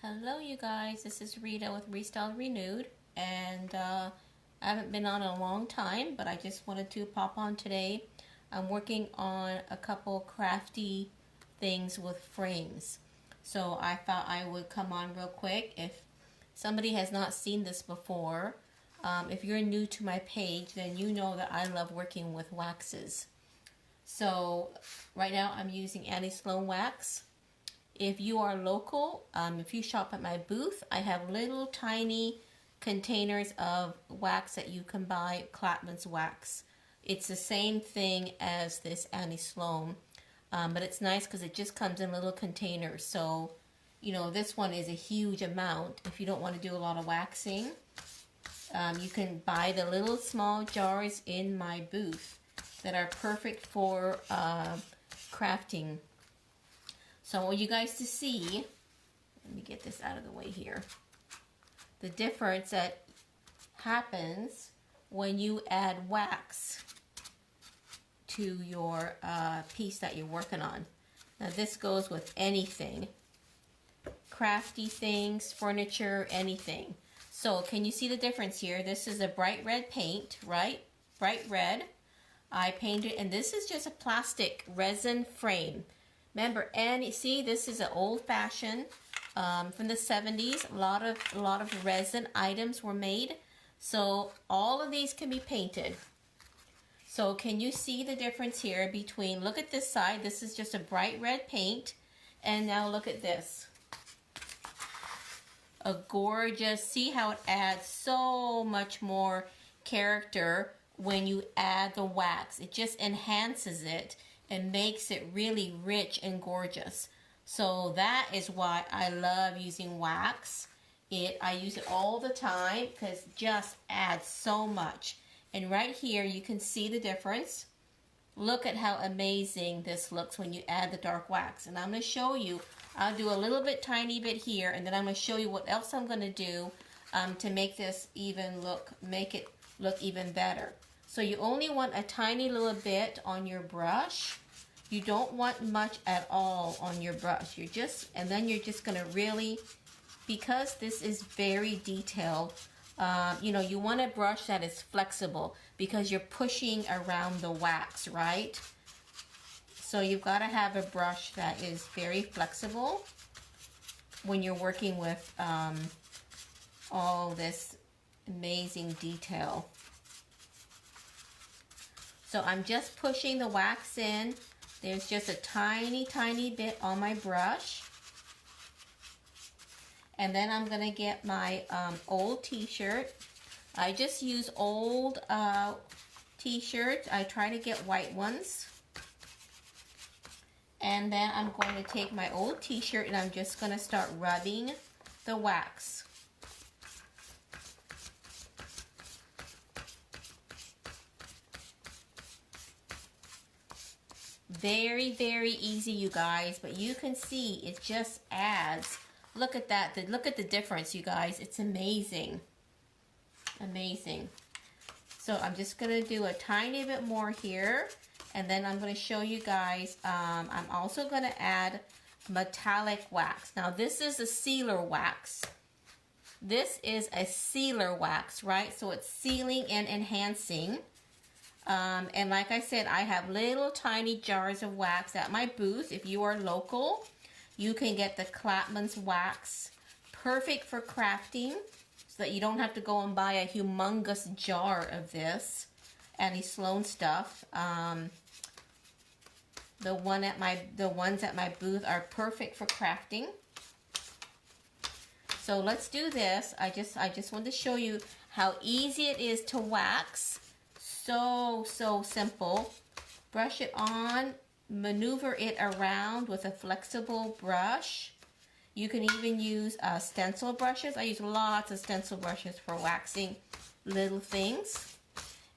Hello you guys, this is Rita with Restyle Renewed, and I haven't been on in a long time, but I just wanted to pop on today. I'm working on a couple crafty things with frames, so I thought I would come on real quick. If somebody has not seen this before, if you're new to my page, then you know that I love working with waxes. So right now I'm using Annie Sloan wax. If you are local, if you shop at my booth, I have little tiny containers of wax that you can buy, Clapman's wax. It's the same thing as this Annie Sloan, but it's nice because it just comes in little containers. So, you know, this one is a huge amount. If you don't want to do a lot of waxing, you can buy the little small jars in my booth that are perfect for crafting. So I want you guys to see, let me get this out of the way here, the difference that happens when you add wax to your piece that you're working on. Now this goes with anything, crafty things, furniture, anything. So can you see the difference here? This is a bright red paint, right? Bright red. I painted, and this is just a plastic resin frame. Remember, and see, this is an old-fashioned from the 70s. A lot of resin items were made, so all of these can be painted. So can you see the difference here between? Look at this side. This is just a bright red paint, and now look at this. A gorgeous. See how it adds so much more character when you add the wax. It just enhances it and makes it really rich and gorgeous. So that is why I love using wax. I use it all the time because it just adds so much. And right here you can see the difference. Look at how amazing this looks when you add the dark wax. And I'm going to show you, I'll do a little bit, tiny bit here, and then I'm going to show you what else I'm going to do to make this make it look even better. So you only want a tiny little bit on your brush. You don't want much at all on your brush. And then you're just gonna really, because this is very detailed, you know, you want a brush that is flexible because you're pushing around the wax, right? So you've got to have a brush that is very flexible when you're working with all this amazing detail. So I'm just pushing the wax in. There's just a tiny, tiny bit on my brush. And then I'm gonna get my old t-shirt. I just use old t-shirts. I try to get white ones. And then I'm going to take my old t-shirt and I'm just gonna start rubbing the wax. Very, very easy, you guys, but you can see it just adds. Look at that. Look at the difference, you guys. It's amazing. Amazing. So I'm just going to do a tiny bit more here, and then I'm going to show you guys. I'm also going to add metallic wax. Now, this is a sealer wax. This is a sealer wax, right? So it's sealing and enhancing. And like I said, I have little tiny jars of wax at my booth. If you are local, you can get the Clapman's wax. Perfect for crafting, so that you don't have to go and buy a humongous jar of this Annie Sloan stuff. The ones at my booth are perfect for crafting. So let's do this. I just wanted to show you how easy it is to wax. So simple. Brush it on, maneuver it around with a flexible brush. You can even use stencil brushes. I use lots of stencil brushes for waxing little things.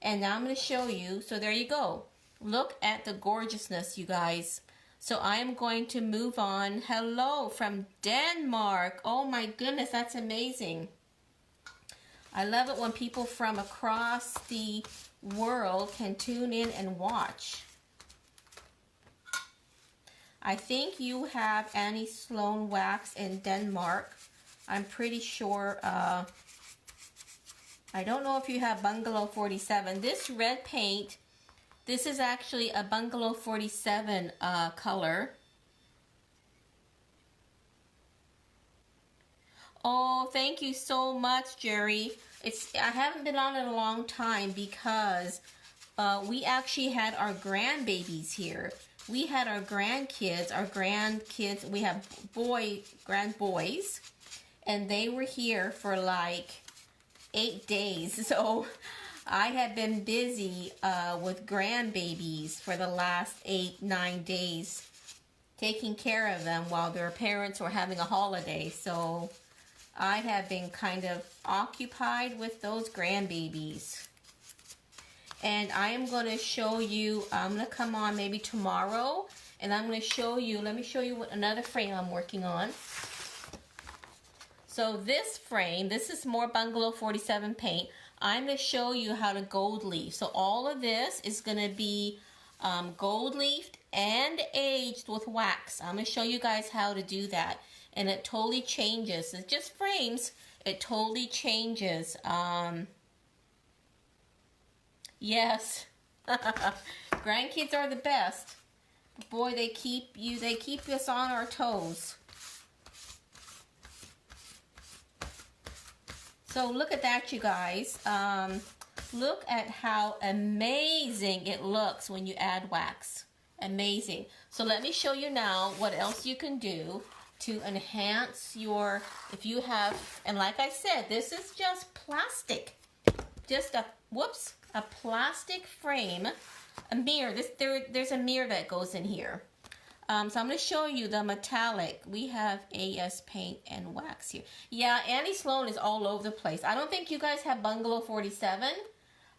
And now I'm going to show you. So there you go. Look at the gorgeousness, you guys. So I am going to move on. Hello from Denmark. Oh my goodness, that's amazing. I love it when people from across the world can tune in and watch. I think you have Annie Sloan wax in Denmark. I'm pretty sure, I don't know if you have Bungalow 47. This red paint, this is actually a Bungalow 47 color. Oh, thank you so much, Jerry. I haven't been on in a long time because we actually had our grandbabies here. We had our grandkids, we have grand boys, and they were here for like 8 days. So I have been busy with grandbabies for the last 8-9 days, taking care of them while their parents were having a holiday. So I have been kind of occupied with those grandbabies. And I am going to show you, I'm going to come on maybe tomorrow, and I'm going to show you, let me show you what another frame I'm working on. So this frame, this is more Bungalow 47 paint. I'm going to show you how to gold leaf. So all of this is going to be gold leafed and aged with wax. I'm going to show you guys how to do that. And it totally changes. It's just frames. It totally changes. Yes. Grandkids are the best. Boy, they keep us on our toes. So look at that, you guys. Look at how amazing it looks when you add wax. Amazing. So let me show you now what else you can do to enhance your, if you have, and like I said, this is just plastic. Just a plastic frame, a mirror. There's a mirror that goes in here. So I'm going to show you the metallic. We have AS paint and wax here. Yeah, Annie Sloan is all over the place. I don't think you guys have Bungalow 47.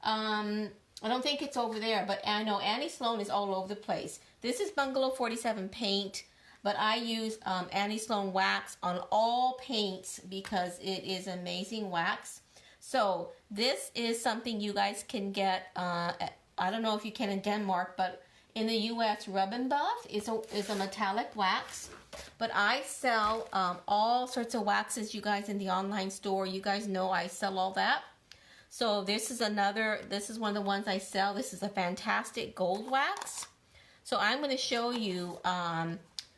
I don't think it's over there, but I know Annie Sloan is all over the place. This is Bungalow 47 paint, but I use Annie Sloan wax on all paints because it is amazing wax. So this is something you guys can get, I don't know if you can in Denmark, but in the U.S., Rub and Buff is a metallic wax. But I sell all sorts of waxes, you guys, in the online store. You guys know I sell all that. So this is one of the ones I sell. This is a fantastic gold wax. So I'm going to show you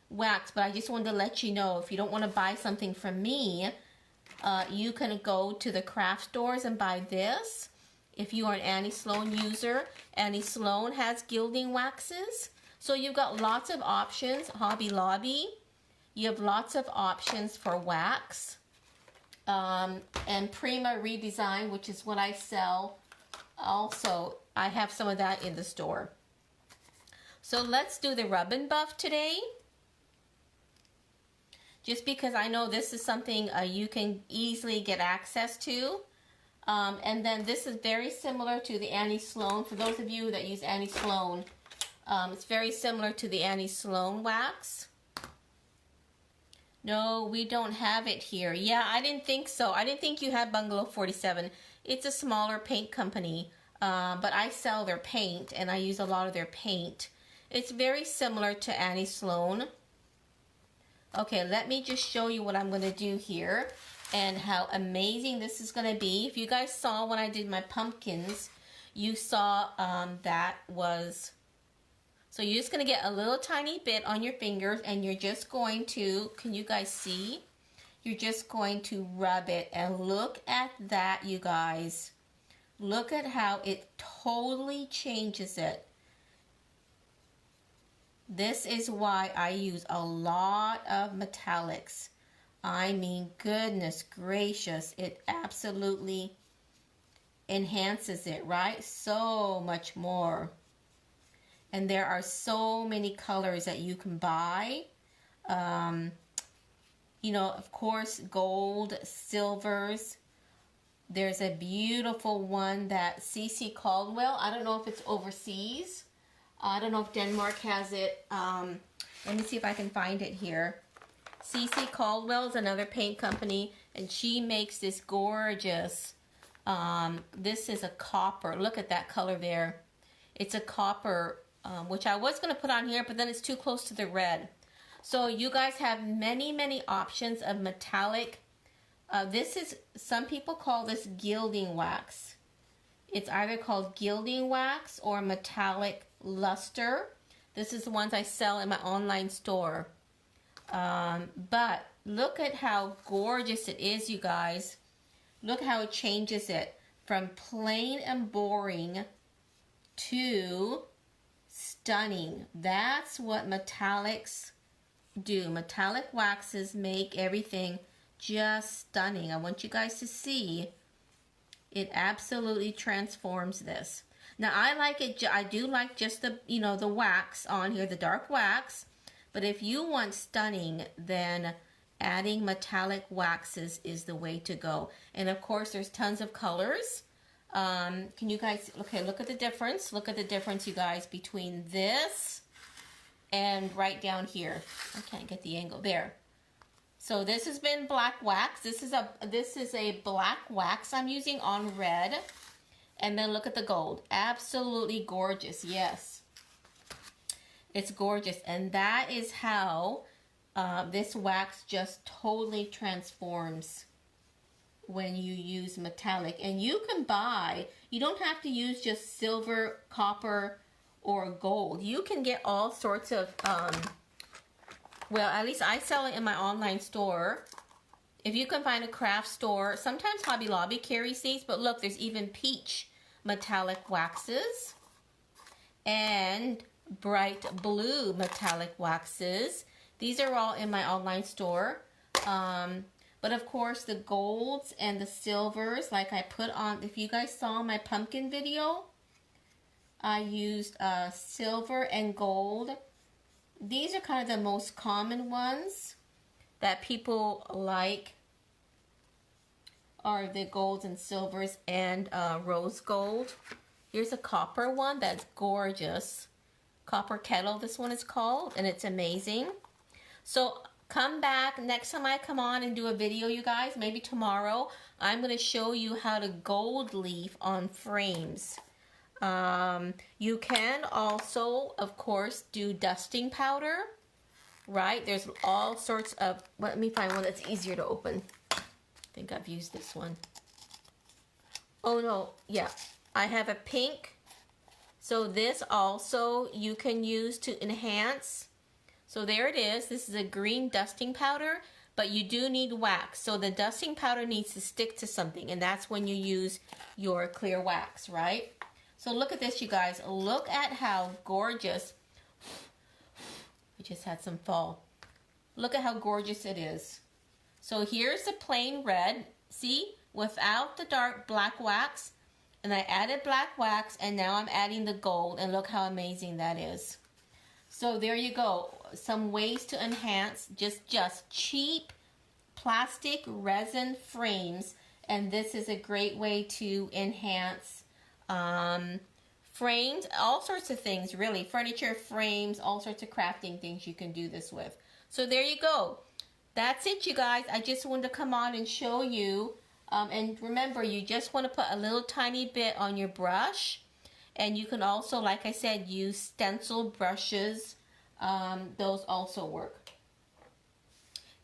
wax, but I just wanted to let you know, if you don't want to buy something from me, you can go to the craft stores and buy this. If you are an Annie Sloan user, Annie Sloan has Gilding waxes. So you've got lots of options. Hobby Lobby, you have lots of options for wax. And Prima Redesign, which is what I sell. Also, I have some of that in the store. So let's do the Rub and Buff today. Just because I know this is something you can easily get access to. And then this is very similar to the Annie Sloan. For those of you that use Annie Sloan, it's very similar to the Annie Sloan wax. No, we don't have it here. Yeah, I didn't think so. I didn't think you had Bungalow 47. It's a smaller paint company, but I sell their paint, and I use a lot of their paint. It's very similar to Annie Sloan. Okay, let me just show you what I'm going to do here and how amazing this is going to be. If you guys saw when I did my pumpkins, you saw that was... So you're just going to get a little tiny bit on your fingers, and you're just going to, can you guys see? You're just going to rub it, and look at that, you guys. Look at how it totally changes it. This is why I use a lot of metallics. I mean, goodness gracious, it absolutely enhances it, right? So much more. And there are so many colors that you can buy. You know, of course, gold, silvers. There's a beautiful one that CC Caldwell, I don't know if it's overseas. I don't know if Denmark has it. Let me see if I can find it here. CC Caldwell is another paint company, and she makes this gorgeous, this is a copper. Look at that color there. It's a copper, which I was going to put on here, but then it's too close to the red. So you guys have many, many options of metallic This is, some people call this gilding wax. It's either called gilding wax or metallic luster. This is the ones I sell in my online store. But look at how gorgeous it is, you guys. Look how it changes it from plain and boring to stunning. That's what metallics do. Metallic waxes make everything just stunning. I want you guys to see. It absolutely transforms this. Now I like it, I do like just the, you know, the wax on here, the dark wax. But if you want stunning, then adding metallic waxes is the way to go. And of course, there's tons of colors. Can you guys, okay, look at the difference. Look at the difference, you guys, between this and right down here. I can't get the angle there. So this has been black wax. This is a black wax I'm using on red. And then look at the gold. Absolutely gorgeous. Yes. It's gorgeous. And that is how this wax just totally transforms when you use metallic. And you can buy, you don't have to use just silver, copper, or gold. You can get all sorts of, well, at least I sell it in my online store. If you can find a craft store, sometimes Hobby Lobby carries these, but look, there's even peach metallic waxes and bright blue metallic waxes. These are all in my online store. But of course, the golds and the silvers, like I put on, if you guys saw my pumpkin video, I used silver and gold. These are kind of the most common ones that people like, are the golds and silvers and rose gold. Here's a copper one that's gorgeous. Copper kettle, this one is called, and it's amazing. So come back next time I come on and do a video, you guys, maybe tomorrow. I'm going to show you how to gold leaf on frames. You can also, of course, do dusting powder, right? There's all sorts of, let me find one that's easier to open. I think I've used this one. Oh no, yeah, I have a pink. So this also you can use to enhance. So there it is. This is a green dusting powder, but you do need wax. So the dusting powder needs to stick to something, and that's when you use your clear wax, right? So look at this, you guys. Look at how gorgeous. I just had some fall. Look at how gorgeous it is. So here's the plain red. See, without the dark black wax. And I added black wax, and now I'm adding the gold. And look how amazing that is. So there you go. Some ways to enhance just cheap plastic resin frames. And this is a great way to enhance frames, all sorts of things, really. Furniture frames, all sorts of crafting things you can do this with. So there you go. That's it, you guys. I just wanted to come on and show you. And remember, you just want to put a little tiny bit on your brush. And you can also, like I said, use stencil brushes. Those also work.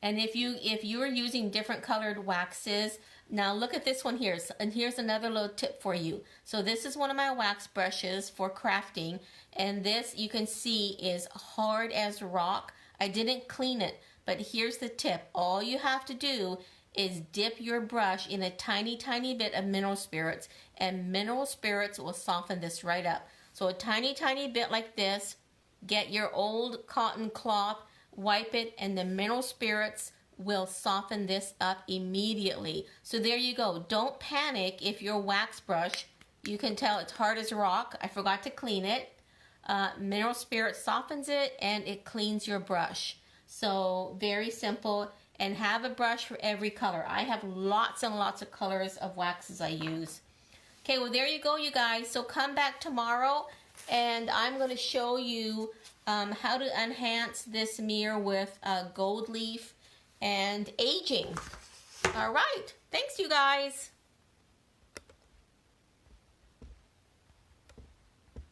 And if you are using different colored waxes, now look at this one here. And here's another little tip for you. So this is one of my wax brushes for crafting. And this, you can see, is hard as rock. I didn't clean it, but here's the tip. All you have to do is dip your brush in a tiny, tiny bit of mineral spirits, and mineral spirits will soften this right up. So a tiny, tiny bit like this. Get your old cotton cloth, wipe it, and the mineral spirits will soften this up immediately. So there you go. Don't panic if your wax brush, you can tell it's hard as rock. I forgot to clean it. Mineral spirit softens it and it cleans your brush. So very simple. And have a brush for every color. I have lots and lots of colors of waxes I use. Okay, well there you go, you guys. So come back tomorrow and I'm going to show you how to enhance this mirror with gold leaf and aging. All right, thanks you guys.